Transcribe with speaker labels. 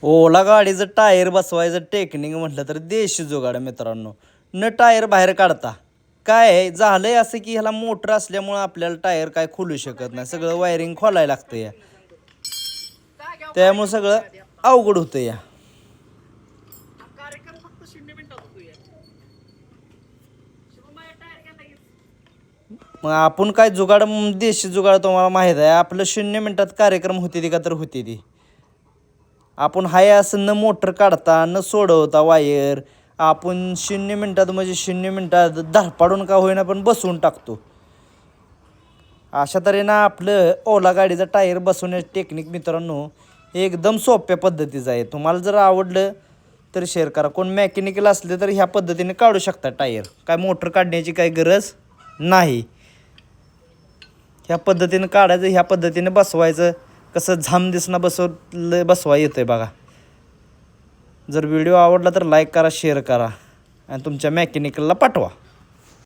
Speaker 1: ओला गाडीचं टायर बसवायचं टेक्निक म्हटलं तर देशी जुगाड मित्रांनो. न टायर बाहेर काढता काय आहे, झालंय असं की ह्याला मोटर असल्यामुळं आपल्याला टायर काय खोलू शकत नाही, सगळं वायरिंग खोलायला लागतं या, त्यामुळं सगळं अवघड होतं या. मग आपण काय जुगाड देशी जुगाड तुम्हाला माहीत आहे, आपलं 0 मिनिटात कार्यक्रम होते ती का तर होते ती. आपण हाय असं न मोटर काढता न सोडवता वायर आपण 0 मिनिटात म्हणजे 0 मिनिटात धापाडून का होईना पण बसवून टाकतो. अशा तऱ्हेनं आपलं ओला गाडीचा टायर बसवण्याची टेक्निक मित्रांनो एकदम सोप्या पद्धतीचं आहे. तुम्हाला जर आवडलं तर शेअर करा. कोण मेकॅनिकल असले तर ह्या पद्धतीने काढू शकता टायर, काय मोटर काढण्याची काही गरज नाही. ह्या पद्धतीनं काढायचं, ह्या पद्धतीने बसवायचं, कसं झाम दिसणं बसवा येतं आहे बघा. जर व्हिडिओ आवडला तर लाईक करा, शेअर करा आणि तुमच्या मेकॅनिकलला पाठवा.